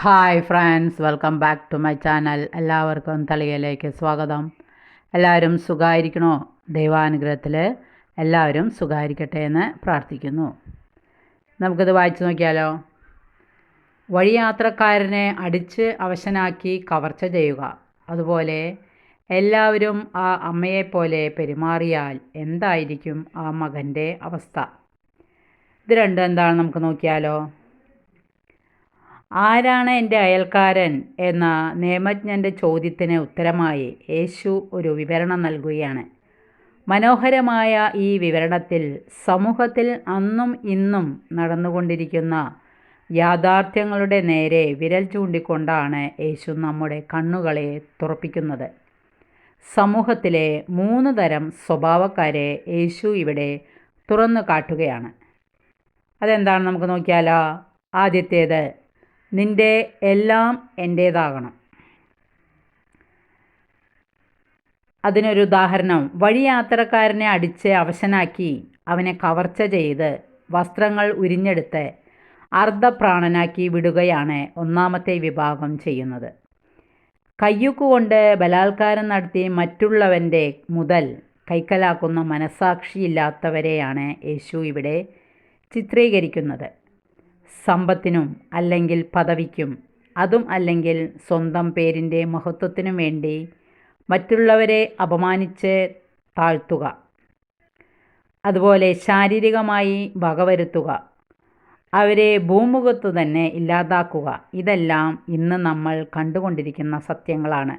Hi friends, welcome back to my channel. എല്ലാവർക്കും തളികയിലേക്ക് സ്വാഗതം. എല്ലാവരും സുഖമായിരിക്കണോ? ദൈവാനുഗ്രഹത്തിൽ എല്ലാവരും സുഖമായിരിക്കട്ടെ എന്ന് പ്രാർത്ഥിക്കുന്നു. നമുക്കിത് വായിച്ചു നോക്കിയാലോ. വഴിയാത്രക്കാരനെ അടിച്ച് അവശനാക്കി കവർച്ച ചെയ്യുക. അതുപോലെ എല്ലാവരും ആ അമ്മയെപ്പോലെ പെരുമാറിയാൽ എന്തായിരിക്കും ആ മകൻ്റെ അവസ്ഥ? ഇത് രണ്ടും എന്താണ് നമുക്ക് നോക്കിയാലോ. ആരാണ് എൻ്റെ അയൽക്കാരൻ എന്ന നിയമജ്ഞൻ്റെ ചോദ്യത്തിന് ഉത്തരമായി യേശു ഒരു വിവരണം നൽകുകയാണ്. മനോഹരമായ ഈ വിവരണത്തിൽ സമൂഹത്തിൽ അന്നും ഇന്നും നടന്നുകൊണ്ടിരിക്കുന്ന യാഥാർത്ഥ്യങ്ങളുടെ നേരെ വിരൽ ചൂണ്ടിക്കൊണ്ടാണ് യേശു നമ്മുടെ കണ്ണുകളെ തുറപ്പിക്കുന്നത്. സമൂഹത്തിലെ 3 തരം സ്വഭാവക്കാരെ യേശു ഇവിടെ തുറന്നു കാട്ടുകയാണ്. അതെന്താണ് നമുക്ക് നോക്കിയാലോ. ആദ്യത്തേത്, നിൻ്റെ എല്ലാം എൻ്റേതാകണം. അതിനൊരു ഉദാഹരണം, വഴിയാത്രക്കാരനെ അടിച്ച് അവശനാക്കി അവനെ കവർച്ച ചെയ്ത് വസ്ത്രങ്ങൾ ഉരിഞ്ഞെടുത്ത് അർദ്ധപ്രാണനാക്കി വിടുകയാണ് ഒന്നാമത്തെ വിഭാഗം ചെയ്യുന്നത്. കയ്യൂക്കുകൊണ്ട് ബലാത്കാരം നടത്തി മറ്റുള്ളവൻ്റെ മുതൽ കൈക്കലാക്കുന്ന മനസാക്ഷിയില്ലാത്തവരെയാണ് യേശു ഇവിടെ ചിത്രീകരിക്കുന്നത്. സമ്പത്തിനും അല്ലെങ്കിൽ പദവിക്കും, അതും അല്ലെങ്കിൽ സ്വന്തം പേരിൻ്റെ മഹത്വത്തിനും വേണ്ടി മറ്റുള്ളവരെ അപമാനിച്ച് താഴ്ത്തുക, അതുപോലെ ശാരീരികമായി വകവരുത്തുക, അവരെ ഭൂമുഖത്തു തന്നെ ഇല്ലാതാക്കുക, ഇതെല്ലാം ഇന്ന് നമ്മൾ കണ്ടുകൊണ്ടിരിക്കുന്ന സത്യങ്ങളാണ്.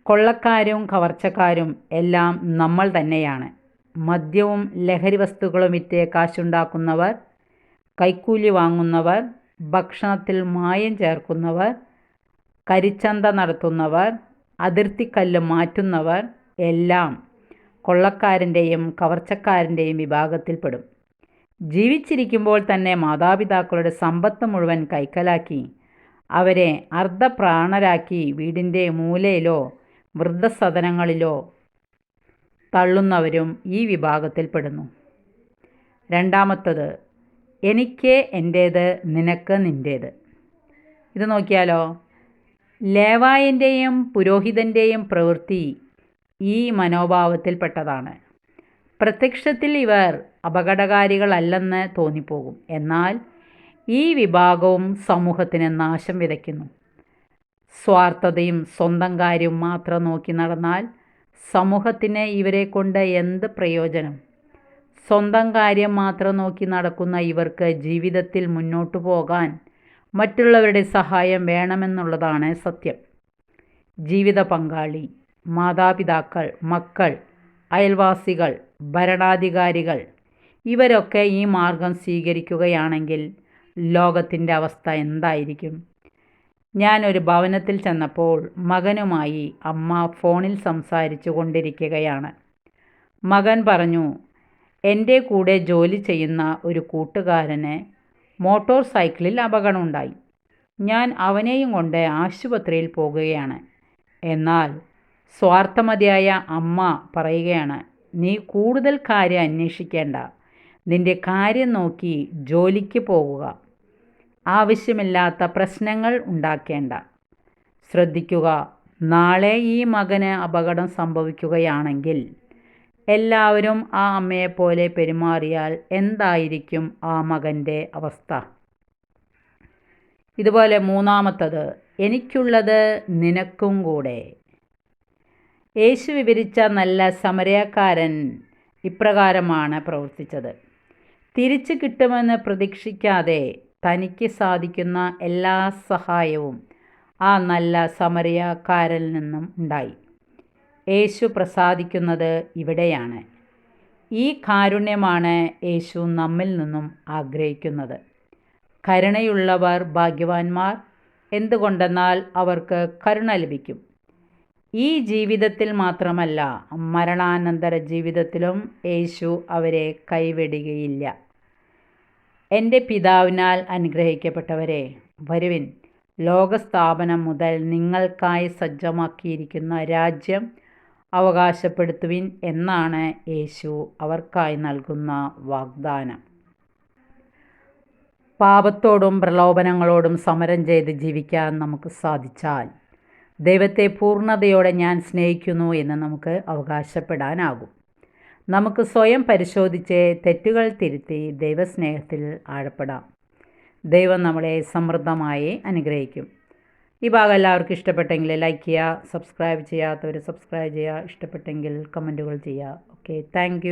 കൊള്ളക്കാരും കവർച്ചക്കാരും എല്ലാം നമ്മൾ തന്നെയാണ്. മദ്യവും ലഹരി വസ്തുക്കളും വിറ്റ് കാശുണ്ടാക്കുന്നവർ, കൈക്കൂലി വാങ്ങുന്നവർ, ഭക്ഷണത്തിൽ മായം ചേർക്കുന്നവർ, കരിച്ചന്ത നടത്തുന്നവർ, അതിർത്തിക്കല്ല് മാറ്റുന്നവർ എല്ലാം കൊള്ളക്കാരൻ്റെയും കവർച്ചക്കാരൻ്റെയും വിഭാഗത്തിൽപ്പെടും. ജീവിച്ചിരിക്കുമ്പോൾ തന്നെ മാതാപിതാക്കളുടെ സമ്പത്ത് മുഴുവൻ കൈക്കലാക്കി അവരെ അർദ്ധപ്രാണരാക്കി വീടിൻ്റെ മൂലയിലോ വൃദ്ധസദനങ്ങളിലോ തള്ളുന്നവരും ഈ വിഭാഗത്തിൽപ്പെടുന്നു. രണ്ടാമത്തത്, എനിക്ക് എൻ്റേത്, നിനക്ക് നിൻ്റേത്. ഇത് നോക്കിയാലോ. ലേവായൻ്റെയും പുരോഹിതൻ്റെയും പ്രവൃത്തി ഈ മനോഭാവത്തിൽപ്പെട്ടതാണ്. പ്രത്യക്ഷത്തിൽ ഇവർ അപകടകാരികളല്ലെന്ന് തോന്നിപ്പോകും. എന്നാൽ ഈ വിഭാഗവും സമൂഹത്തിന് നാശം വിതയ്ക്കുന്നു. സ്വാർത്ഥതയും സ്വന്തം കാര്യവും മാത്രം നോക്കി നടന്നാൽ സമൂഹത്തിന് ഇവരെ കൊണ്ട് എന്ത് പ്രയോജനം? സ്വന്തം കാര്യം മാത്രം നോക്കി നടക്കുന്ന ഇവർക്ക് ജീവിതത്തിൽ മുന്നോട്ടു പോകാൻ മറ്റുള്ളവരുടെ സഹായം വേണമെന്നുള്ളതാണ് സത്യം. ജീവിത പങ്കാളി, മാതാപിതാക്കൾ, മക്കൾ, അയൽവാസികൾ, ഭരണാധികാരികൾ ഇവരൊക്കെ ഈ മാർഗം സ്വീകരിക്കുകയാണെങ്കിൽ ലോകത്തിൻ്റെ അവസ്ഥ എന്തായിരിക്കും? ഞാനൊരു ഭവനത്തിൽ ചെന്നപ്പോൾ മകനുമായി അമ്മ ഫോണിൽ സംസാരിച്ചു കൊണ്ടിരിക്കുകയാണ്. മകൻ പറഞ്ഞു, എൻ്റെ കൂടെ ജോലി ചെയ്യുന്ന ഒരു കൂട്ടുകാരന് മോട്ടോർ സൈക്കിളിൽ അപകടമുണ്ടായി. ഞാൻ അവനെയും കൊണ്ട് ആശുപത്രിയിൽ പോകുകയാണ്. എന്നാൽ സ്വാർത്ഥമതിയായ അമ്മ പറയുകയാണ്, നീ കൂടുതൽ കാര്യം അന്വേഷിക്കേണ്ട, നിൻ്റെ കാര്യം നോക്കി ജോലിക്ക് പോകുക, ആവശ്യമില്ലാത്ത പ്രശ്നങ്ങൾ ഉണ്ടാക്കേണ്ട. ശ്രദ്ധിക്കുക, നാളെ ഈ മകന് അപകടം സംഭവിക്കുകയാണെങ്കിൽ എല്ലാവരും ആ അമ്മയെപ്പോലെ പെരുമാറിയാൽ എന്തായിരിക്കും ആ മകൻ്റെ അവസ്ഥ? ഇതുപോലെ മൂന്നാമത്തത്, എനിക്കുള്ളത് നിനക്കും കൂടെ. യേശു വിവരിച്ച നല്ല സമരക്കാരൻ ഇപ്രകാരമാണ് പ്രവർത്തിച്ചത്. തിരിച്ചു കിട്ടുമെന്ന് പ്രതീക്ഷിക്കാതെ തനിക്ക് സാധിക്കുന്ന എല്ലാ സഹായവും ആ നല്ല സമരക്കാരനിൽ നിന്നും ഉണ്ടായി. യേശു പ്രസാദിക്കുന്നത് ഇവിടെയാണ്. ഈ കാരുണ്യമാണ് യേശു നമ്മിൽ നിന്നും ആഗ്രഹിക്കുന്നത്. കരുണയുള്ളവർ ഭാഗ്യവാന്മാർ, എന്തുകൊണ്ടെന്നാൽ അവർക്ക് കരുണ ലഭിക്കും. ഈ ജീവിതത്തിൽ മാത്രമല്ല, മരണാനന്തര ജീവിതത്തിലും യേശു അവരെ കൈവിടുകയില്ല. എൻ്റെ പിതാവിനാൽ അനുഗ്രഹിക്കപ്പെട്ടവരെ, വരുവിൻ, ലോകസ്ഥാപനം മുതൽ നിങ്ങൾക്കായി സജ്ജമാക്കിയിരിക്കുന്ന രാജ്യം അവകാശപ്പെടുത്തുവിൻ എന്നാണ് യേശു അവർക്കായി നൽകുന്ന വാഗ്ദാനം. പാപത്തോടും പ്രലോഭനങ്ങളോടും സമരം ചെയ്ത് ജീവിക്കാൻ നമുക്ക് സാധിച്ചാൽ ദൈവത്തെ പൂർണ്ണതയോടെ ഞാൻ സ്നേഹിക്കുന്നു എന്ന് നമുക്ക് അവകാശപ്പെടാനാകും. നമുക്ക് സ്വയം പരിശോധിച്ച് തെറ്റുകൾ തിരുത്തി ദൈവസ്നേഹത്തിൽ ആഴപ്പെടാം. ദൈവം നമ്മളെ സമൃദ്ധമായി അനുഗ്രഹിക്കും. ഈ ഭാഗം എല്ലാവർക്കും ഇഷ്ടപ്പെട്ടെങ്കിൽ ലൈക്ക് ചെയ്യുക, സബ്സ്ക്രൈബ് ചെയ്യാത്തവർ സബ്സ്ക്രൈബ് ചെയ്യുക, ഇഷ്ടപ്പെട്ടെങ്കിൽ കമൻറ്റുകൾ ചെയ്യുക. Okay, thank